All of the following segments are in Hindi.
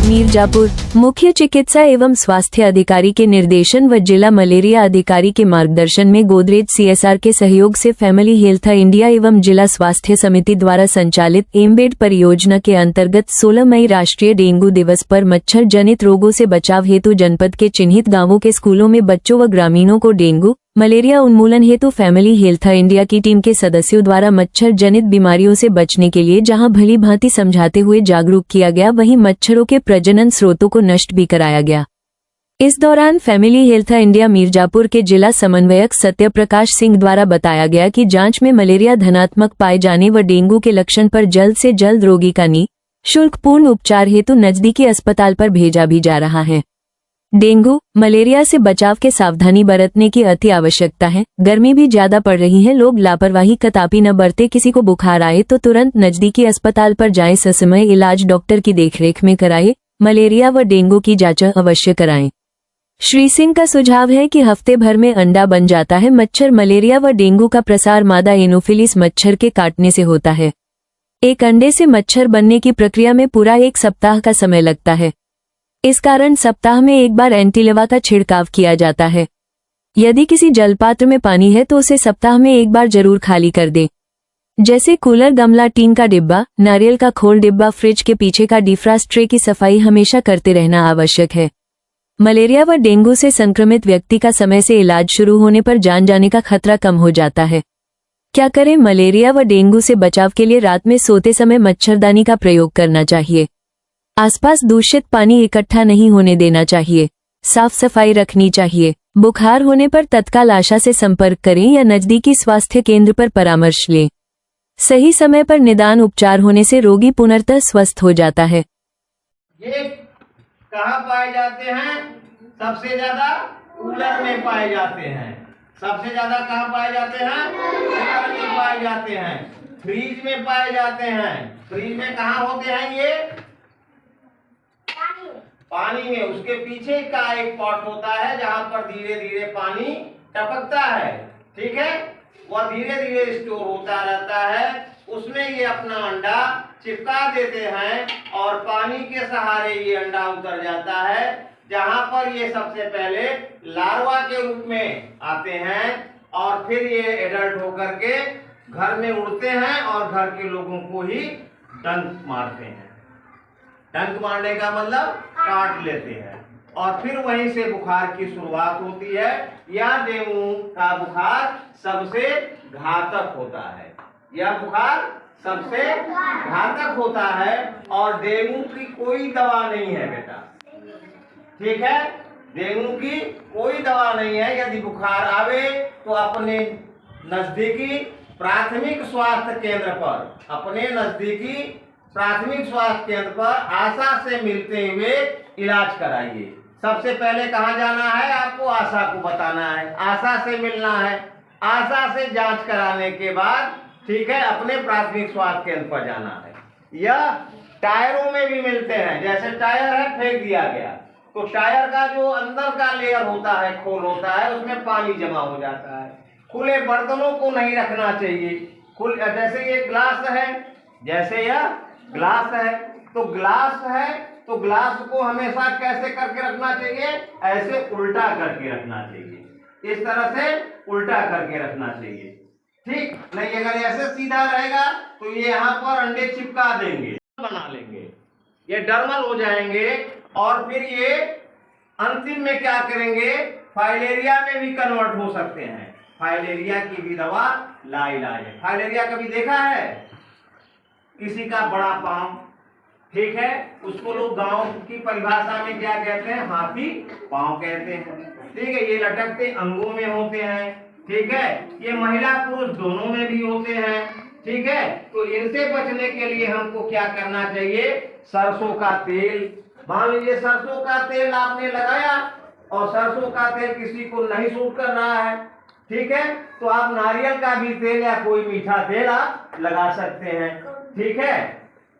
मीरजापुर मुख्य चिकित्सा एवं स्वास्थ्य अधिकारी के निर्देशन व जिला मलेरिया अधिकारी के मार्गदर्शन में गोदरेज सीएसआर के सहयोग से फैमिली हेल्थ इंडिया एवं जिला स्वास्थ्य समिति द्वारा संचालित एमबेड परियोजना के अंतर्गत 16 मई राष्ट्रीय डेंगू दिवस पर मच्छर जनित रोगों से बचाव हेतु जनपद के चिन्हित गांवों के स्कूलों में बच्चों व ग्रामीणों को डेंगू मलेरिया उन्मूलन हेतु फैमिली हेल्थ इंडिया की टीम के सदस्यों द्वारा मच्छर जनित बीमारियों से बचने के लिए जहां भली भांति समझाते हुए जागरूक किया गया, वहीं मच्छरों के प्रजनन स्रोतों को नष्ट भी कराया गया। इस दौरान फैमिली हेल्थ इंडिया मीरजापुर के जिला समन्वयक सत्य प्रकाश सिंह द्वारा बताया गया कि जांच में मलेरिया धनात्मक पाए जाने व डेंगू के लक्षण पर जल्द से जल्द रोगी का निःशुल्क पूर्ण उपचार हेतु नजदीकी अस्पताल पर भेजा भी जा रहा है। डेंगू मलेरिया से बचाव के सावधानी बरतने की अति आवश्यकता है। गर्मी भी ज्यादा पड़ रही है, लोग लापरवाही कदापि न बरते। किसी को बुखार आए तो तुरंत नजदीकी अस्पताल पर जाएं, ससमय इलाज डॉक्टर की देखरेख में कराएं, मलेरिया व डेंगू की जांच अवश्य कराएं। श्री सिंह का सुझाव है कि हफ्ते भर में अंडा बन जाता है मच्छर। मलेरिया व डेंगू का प्रसार मादा एनोफिलिस मच्छर के काटने से होता है। एक अंडे से मच्छर बनने की प्रक्रिया में पूरा 1 सप्ताह का समय लगता है। इस कारण सप्ताह में एक बार एंटीलेवा का छिड़काव किया जाता है। यदि किसी जलपात्र में पानी है तो उसे सप्ताह में एक बार जरूर खाली कर दें। जैसे कूलर, गमला, टीन का डिब्बा, नारियल का खोल डिब्बा, फ्रिज के पीछे का डिफ्रास्ट ट्रे की सफाई हमेशा करते रहना आवश्यक है। मलेरिया व डेंगू से संक्रमित व्यक्ति का समय से इलाज शुरू होने पर जान जाने का खतरा कम हो जाता है। क्या करें? मलेरिया व डेंगू से बचाव के लिए रात में सोते समय मच्छरदानी का प्रयोग करना चाहिए। आसपास दूषित पानी इकट्ठा नहीं होने देना चाहिए। साफ सफाई रखनी चाहिए। बुखार होने पर तत्काल आशा से संपर्क करें या नजदीकी स्वास्थ्य केंद्र पर परामर्श लें। सही समय पर निदान उपचार होने से रोगी पुनर्तः स्वस्थ हो जाता है। ये कहाँ पाए जाते हैं? सबसे ज्यादा कूलर में पाए जाते हैं। सबसे ज्यादा कहाँ पाए जाते हैं? कूलर में पाए जाते हैं। फ्रीज में पाए जाते हैं। फ्रीज में कहाँ होते हैं? ये पानी में। उसके पीछे का एक पॉट होता है जहां पर धीरे धीरे पानी टपकता है, ठीक है। वह धीरे धीरे स्टोर होता रहता है। उसमें ये अपना अंडा चिपका देते हैं और पानी के सहारे ये अंडा उतर जाता है, जहां पर ये सबसे पहले लार्वा के रूप में आते हैं और फिर ये एडल्ट होकर के घर में उड़ते हैं और घर के लोगों को ही डंक मारते हैं। डंक मारने का मतलब काट लेते हैं और फिर वहीं से बुखार की शुरुआत होती है। यह डेंगू का बुखार सबसे घातक होता है। यह बुखार सबसे घातक होता है और डेंगू की कोई दवा नहीं है बेटा, ठीक है। डेंगू की कोई दवा नहीं है। यदि बुखार आवे तो अपने नजदीकी प्राथमिक स्वास्थ्य केंद्र पर, अपने नजदीकी प्राथमिक स्वास्थ्य केंद्र पर आशा से मिलते हुए इलाज कराइए। सबसे पहले कहाँ जाना है? आपको आशा को बताना है, आशा से मिलना है। आशा से जांच कराने के बाद, ठीक है, अपने प्राथमिक स्वास्थ्य केंद्र पर जाना है। यह टायरों में भी मिलते हैं। जैसे टायर है, फेंक दिया गया तो टायर का जो अंदर का लेयर होता है, खोल होता है, उसमें पानी जमा हो जाता है। खुले बर्तनों को नहीं रखना चाहिए। जैसे ये ग्लास है, जैसे यह ग्लास है तो ग्लास को हमेशा कैसे करके रखना चाहिए? ऐसे उल्टा करके रखना चाहिए। इस तरह से उल्टा करके रखना चाहिए, ठीक। नहीं, अगर ऐसे सीधा रहेगा तो ये यहाँ पर अंडे चिपका देंगे, बना लेंगे, ये डर्मल हो जाएंगे और फिर ये अंतिम में क्या करेंगे? फाइलेरिया में भी कन्वर्ट हो सकते हैं। फाइलेरिया की भी दवा लाइलाज है। फाइलेरिया कभी देखा है? किसी का बड़ा पांव, ठीक है, उसको लोग गांव की परिभाषा में क्या कहते हैं? हाथी पांव कहते हैं, ठीक है। ये लटकते अंगों में होते हैं, ठीक है। ये महिला पुरुष दोनों में भी होते हैं, ठीक है। तो इनसे बचने के लिए हमको क्या करना चाहिए? सरसों का तेल, मान लीजिए सरसों का तेल आपने लगाया और सरसों का तेल किसी को नहीं सूट कर रहा है, ठीक है, तो आप नारियल का भी तेल या कोई मीठा तेल आप लगा सकते हैं, ठीक है।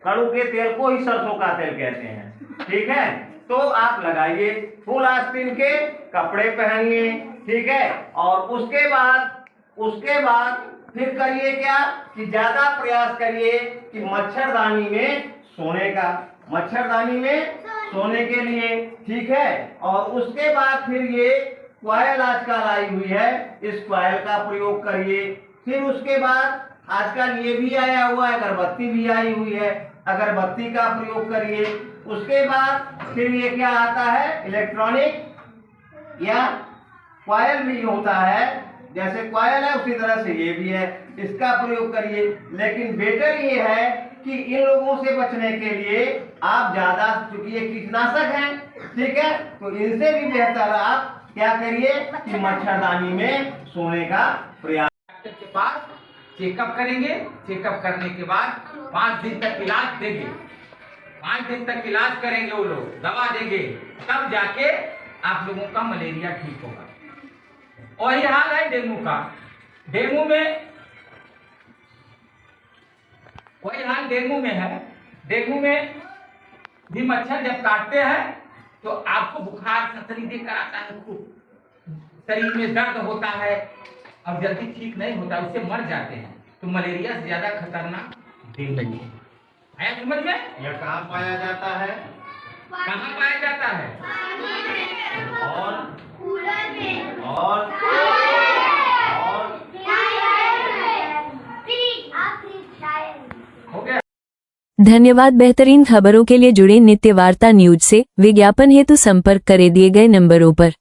कड़ू के तेल को ही सरसों का तेल कहते हैं, ठीक है। तो आप लगाइए, फुल आस्तीन के कपड़े पहनिए, ठीक है। और उसके बाद फिर करिए क्या कि ज्यादा प्रयास करिए कि मच्छरदानी में सोने का, मच्छरदानी में सोने के लिए, ठीक है। और उसके बाद फिर ये कॉयल आजकल आई हुई है, इस कॉयल का प्रयोग करिए। फिर उसके बाद आजकल ये भी आया हुआ है, अगरबत्ती भी आई हुई है, अगरबत्ती का प्रयोग करिए। उसके बाद फिर ये क्या आता है, इलेक्ट्रॉनिक या कॉयल भी होता है, जैसे कॉयल है उसी तरह से ये भी है, इसका प्रयोग करिए। लेकिन बेटर ये है कि इन लोगों से बचने के लिए आप ज्यादा, चूंकि ये कीटनाशक हैं, ठीक है, तो इनसे भी बेहतर आप क्या करिए कि मच्छरदानी में सोने का प्रयास। डॉक्टर के पास चेकअप करेंगे। चेकअप करने के बाद 5 दिन तक इलाज देंगे। 5 दिन तक इलाज करेंगे, वो लोग दवा देंगे, तब जाके आप लोगों का मलेरिया ठीक होगा। और ये हाल है डेंगू का। डेंगू में वही हाल डेंगू में है। डेंगू में भी मच्छर जब काटते हैं तो आपको बुखार सतरी देकर आता है, खूब शरीर में दर्द होता है और जल्दी ठीक नहीं होता, उससे मर जाते हैं। तो मलेरिया से ज्यादा खतरनाक डेंगू है। आया समझ में? यह कहाँ पाया जाता है? कहाँ पाया जाता है? और हो गया। धन्यवाद। बेहतरीन खबरों के लिए जुड़े नित्य वार्ता न्यूज से। विज्ञापन हेतु संपर्क करें दिए गए नंबरों पर।